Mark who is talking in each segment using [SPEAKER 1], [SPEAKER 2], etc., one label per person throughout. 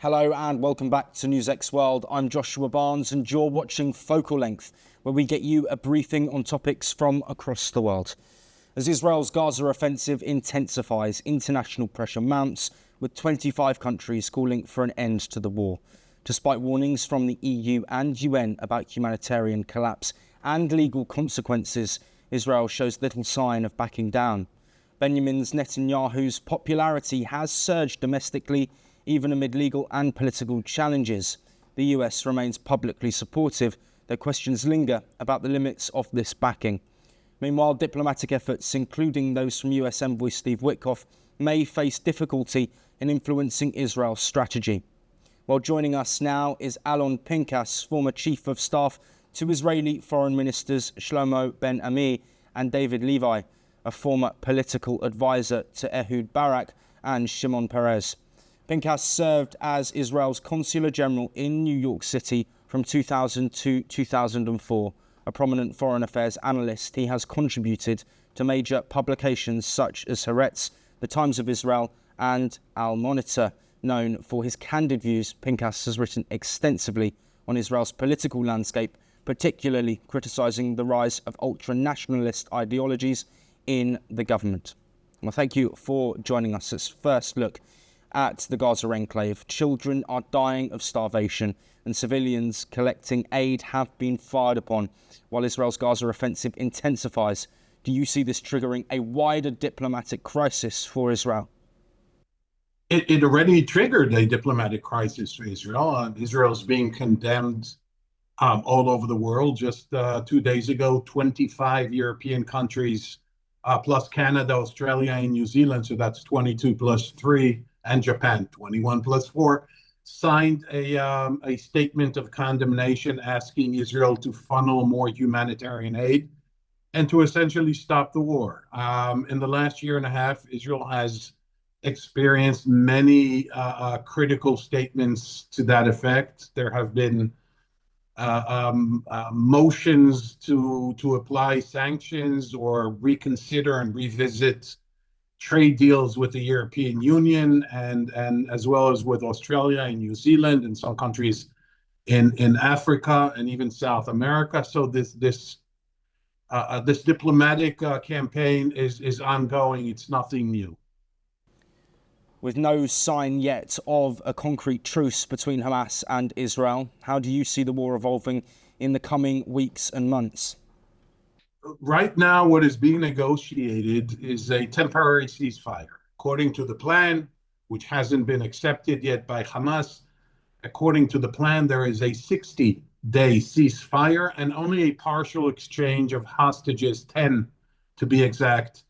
[SPEAKER 1] Hello and welcome back to NewsX World. I'm Joshua Barnes and you're watching Focal Length, where we get you a briefing on topics from across the world. As Israel's Gaza offensive intensifies, international pressure mounts, with 25 countries calling for an end to the war. Despite warnings from the EU and UN about humanitarian collapse and legal consequences, Israel shows little sign of backing down. Benjamin Netanyahu's popularity has surged domestically, even amid legal and political challenges. The US remains publicly supportive, though questions linger about the limits of this backing. Meanwhile, diplomatic efforts, including those from US Envoy Steve Witkoff, may face difficulty in influencing Israel's strategy. Well, joining us now is Alon Pinkas, former Chief of Staff to Israeli Foreign Ministers Shlomo Ben-Ami and David Levi, a former political advisor to Ehud Barak and Shimon Peres. Pinkas served as Israel's Consular General in New York City from 2000 to 2004. A prominent foreign affairs analyst, he has contributed to major publications such as Haaretz, The Times of Israel and Al Monitor. Known for his candid views, Pinkas has written extensively on Israel's political landscape, particularly criticising the rise of ultra-nationalist ideologies in the government. Well, thank you for joining us. Let's first look at the Gaza enclave. Children are dying of starvation and civilians collecting aid have been fired upon while Israel's Gaza offensive intensifies. Do you see this triggering a wider diplomatic crisis for Israel?
[SPEAKER 2] It already triggered a diplomatic crisis for Israel. Israel's being condemned all over the world. Just 2 days ago, 25 European countries, plus Canada, Australia, and New Zealand, so that's 22 plus 3, and Japan, 21 plus 4, signed a statement of condemnation asking Israel to funnel more humanitarian aid and to essentially stop the war. In the last year and a half, Israel has experienced many critical statements to that effect. There have been motions to apply sanctions or reconsider and revisit trade deals with the European Union and as well as with Australia and New Zealand and some countries in Africa and even South America. So this diplomatic campaign is ongoing. It's nothing new.
[SPEAKER 1] With no sign yet of a concrete truce between Hamas and Israel, how do you see the war evolving in the coming weeks and months?
[SPEAKER 2] Right now, what is being negotiated is a temporary ceasefire. According to the plan, which hasn't been accepted yet by Hamas, according to the plan, there is a 60-day ceasefire and only a partial exchange of hostages, 10 to be exact,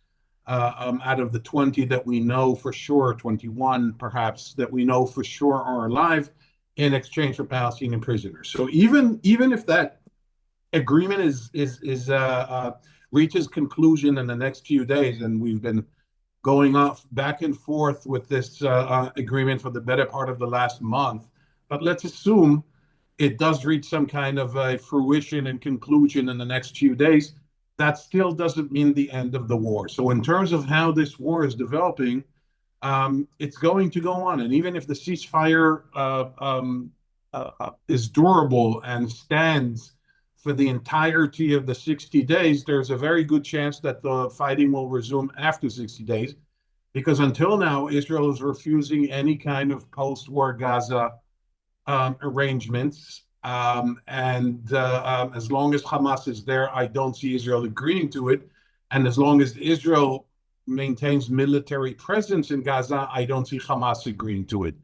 [SPEAKER 2] out of the 20 that we know for sure, 21 perhaps, that we know for sure are alive in exchange for Palestinian prisoners. So even if that agreement reaches conclusion in the next few days, and we've been going off back and forth with this agreement for the better part of the last month, but let's assume it does reach some kind of fruition and conclusion in the next few days. That still doesn't mean the end of the war. So in terms of how this war is developing, it's going to go on. And even if the ceasefire is durable and stands for the entirety of the 60 days, there's a very good chance that the fighting will resume after 60 days, because until now, Israel is refusing any kind of post-war Gaza arrangements. As long as Hamas is there, I don't see Israel agreeing to it. And as long as Israel maintains military presence in Gaza, I don't see Hamas agreeing to it.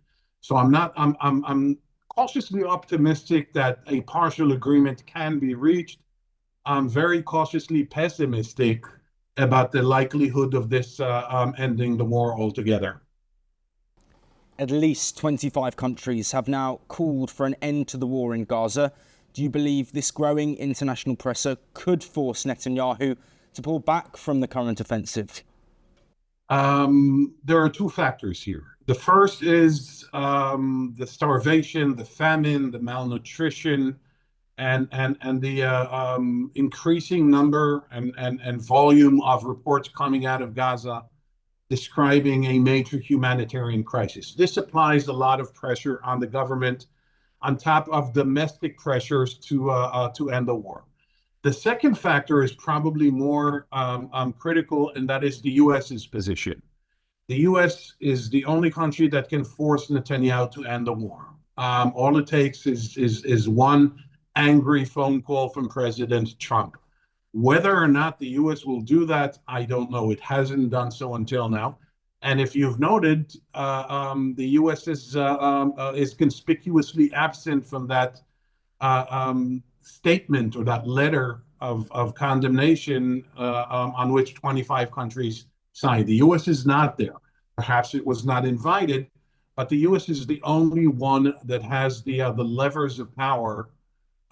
[SPEAKER 2] So I'm cautiously optimistic that a partial agreement can be reached. I'm very cautiously pessimistic about the likelihood of this ending the war altogether.
[SPEAKER 1] At least 25 countries have now called for an end to the war in Gaza. Do you believe this growing international pressure could force Netanyahu to pull back from the current offensive?
[SPEAKER 2] There are two factors here. The first is the starvation, the famine, the malnutrition, and the increasing number and volume of reports coming out of Gaza describing a major humanitarian crisis. This applies a lot of pressure on the government on top of domestic pressures to end the war. The second factor is probably more critical, and that is the U.S.'s position. The U.S. is the only country that can force Netanyahu to end the war. All it takes is one angry phone call from President Trump. Whether or not the U.S. will do that, I don't know. It hasn't done so until now. And if you've noted, the U.S. is conspicuously absent from that statement or that letter of condemnation on which 25 countries signed. The U.S. is not there. Perhaps it was not invited, but the U.S. is the only one that has the levers of power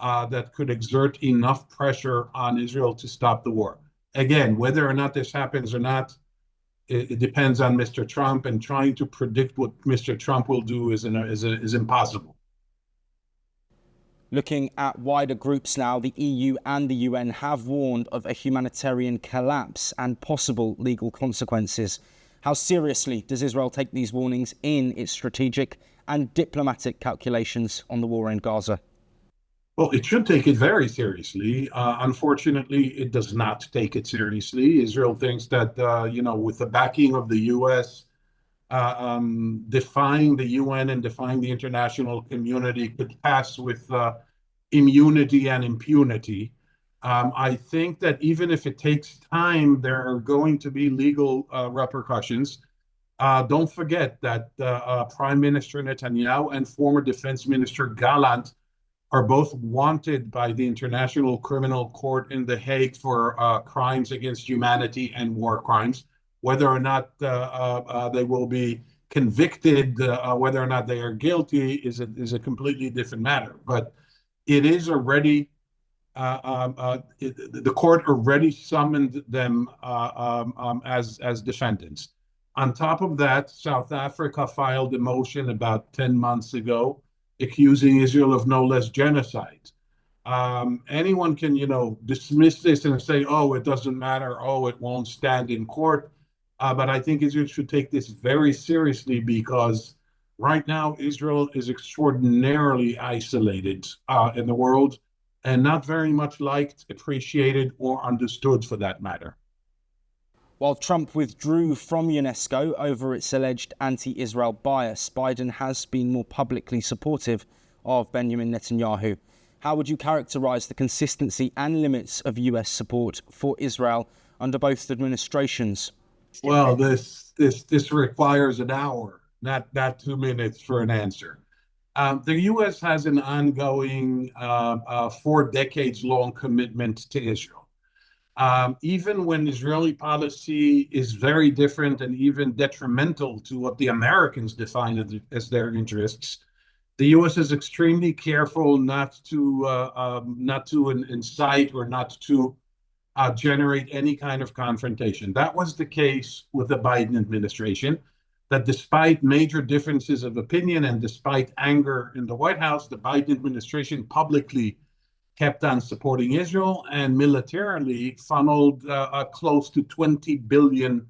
[SPEAKER 2] that could exert enough pressure on Israel to stop the war. Again, whether or not this happens or not, it depends on Mr. Trump, and trying to predict what Mr. Trump will do is impossible.
[SPEAKER 1] Looking at wider groups now, the EU and the UN have warned of a humanitarian collapse and possible legal consequences. How seriously does Israel take these warnings in its strategic and diplomatic calculations on the war in Gaza?
[SPEAKER 2] Well, it should take it very seriously. Unfortunately, it does not take it seriously. Israel thinks that, with the backing of the U.S., defying the UN and defying the international community could pass with immunity and impunity. I think that even if it takes time, there are going to be legal repercussions. Don't forget that Prime Minister Netanyahu and former Defense Minister Gallant are both wanted by the International Criminal Court in The Hague for crimes against humanity and war crimes. Whether or not they will be convicted, whether or not they are guilty, is a completely different matter. But it is already, the court already summoned them as defendants. On top of that, South Africa filed a motion about 10 months ago accusing Israel of no less genocide. Anyone can, dismiss this and say, oh, it doesn't matter, oh, it won't stand in court. But I think Israel should take this very seriously, because right now Israel is extraordinarily isolated in the world, and not very much liked, appreciated, or understood for that matter.
[SPEAKER 1] While Trump withdrew from UNESCO over its alleged anti-Israel bias, Biden has been more publicly supportive of Benjamin Netanyahu. How would you characterize the consistency and limits of US support for Israel under both administrations?
[SPEAKER 2] Well, this requires an hour, not 2 minutes for an answer. The U.S. has an ongoing 4 decades long commitment to Israel. Even when Israeli policy is very different and even detrimental to what the Americans define as their interests, the U.S. is extremely careful not to incite or not to generate any kind of confrontation. That was the case with the Biden administration, that despite major differences of opinion and despite anger in the White House, the Biden administration publicly kept on supporting Israel and militarily funneled close to $20 billion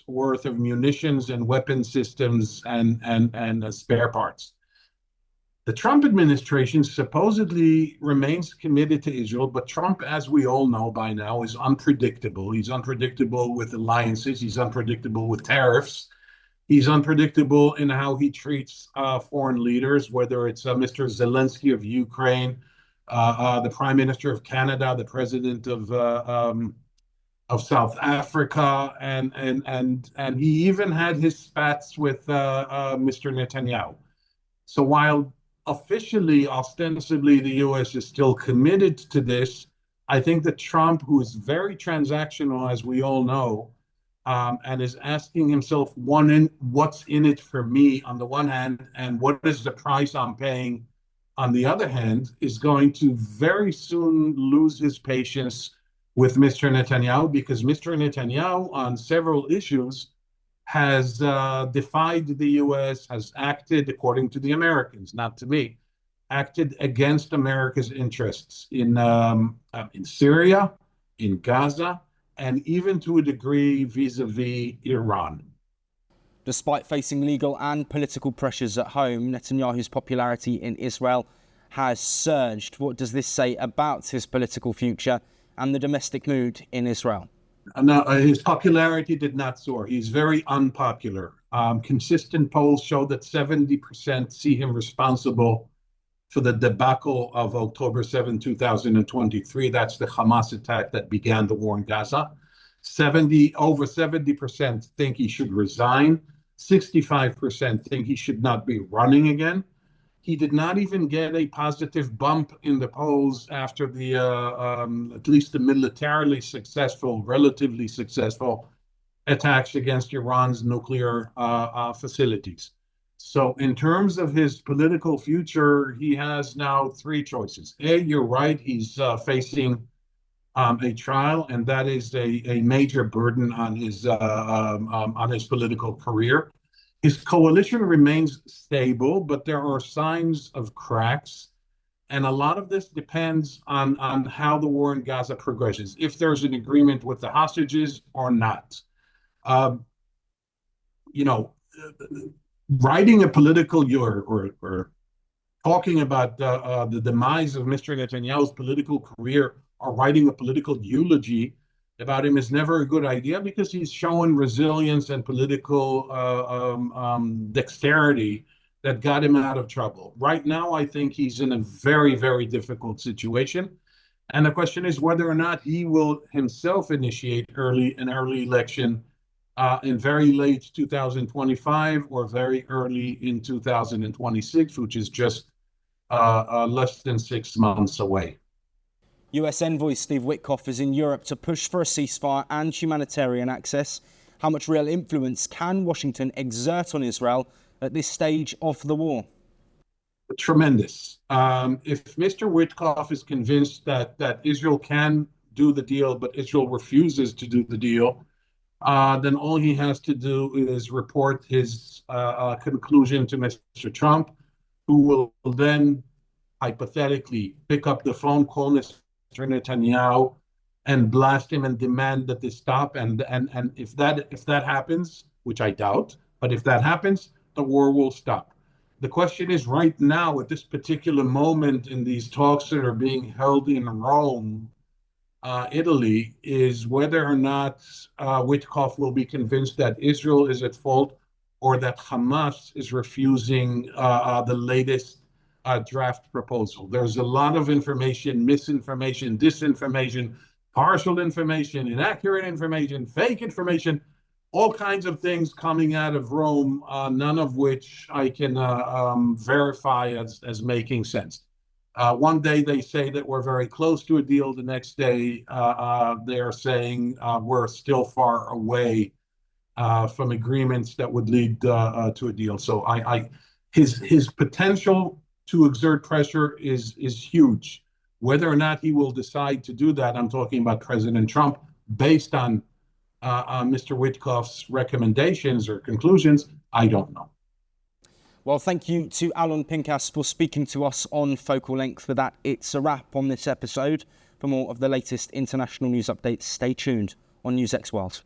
[SPEAKER 2] worth of munitions and weapon systems and spare parts. The Trump administration supposedly remains committed to Israel, but Trump, as we all know by now, is unpredictable. He's unpredictable with alliances. He's unpredictable with tariffs. He's unpredictable in how he treats foreign leaders, whether it's Mr. Zelensky of Ukraine, the Prime Minister of Canada, the President of South Africa, and he even had his spats with Mr. Netanyahu. So while officially, ostensibly, the U.S. is still committed to this, I think that Trump, who is very transactional, as we all know, and is asking himself, what's in it for me on the one hand, and what is the price I'm paying on the other hand, is going to very soon lose his patience with Mr. Netanyahu, because Mr. Netanyahu, on several issues, has defied the U.S., has acted, according to the Americans, not to me, acted against America's interests in Syria, in Gaza, and even to a degree vis-a-vis Iran.
[SPEAKER 1] Despite facing legal and political pressures at home, Netanyahu's popularity in Israel has surged. What does this say about his political future and the domestic mood in Israel?
[SPEAKER 2] No, his popularity did not soar. He's very unpopular. Consistent polls show that 70% see him responsible for the debacle of October 7, 2023. That's the Hamas attack that began the war in Gaza. Over 70% think he should resign. 65% think he should not be running again. He did not even get a positive bump in the polls after the, at least the militarily successful, relatively successful attacks against Iran's nuclear facilities. So in terms of his political future, he has now three choices. A, you're right, he's facing a trial, and that is a major burden on his political career. His coalition remains stable, but there are signs of cracks. And a lot of this depends on how the war in Gaza progresses, if there's an agreement with the hostages or not. Writing a political or talking about the demise of Mr. Netanyahu's political career or writing a political eulogy about him is never a good idea, because he's shown resilience and political dexterity that got him out of trouble. Right now, I think he's in a very, very difficult situation. And the question is whether or not he will himself initiate an early election in very late 2025 or very early in 2026, which is just less than 6 months away.
[SPEAKER 1] US Envoy Steve Witkoff is in Europe to push for a ceasefire and humanitarian access. How much real influence can Washington exert on Israel at this stage of the war?
[SPEAKER 2] Tremendous. If Mr. Witkoff is convinced that Israel can do the deal, but Israel refuses to do the deal, then all he has to do is report his conclusion to Mr. Trump, who will then hypothetically pick up the phone, call Mr. Netanyahu, and blast him and demand that they stop. And if that happens, which I doubt, but if that happens, the war will stop. The question is, right now, at this particular moment in these talks that are being held in Rome, Italy, is whether or not Witkoff will be convinced that Israel is at fault or that Hamas is refusing the latest draft proposal. There's a lot of information, misinformation, disinformation, partial information, inaccurate information, fake information, all kinds of things coming out of Rome, none of which I can verify as making sense. One day they say that we're very close to a deal. The next day they are saying we're still far away from agreements that would lead to a deal. So his potential to exert pressure is huge. Whether or not he will decide to do that, I'm talking about President Trump, based on Mr. Witkoff's recommendations or conclusions, I don't know.
[SPEAKER 1] Well, thank you to Alon Pinkas for speaking to us on Focal Length. For that, it's a wrap on this episode. For more of the latest international news updates, stay tuned on NewsX World.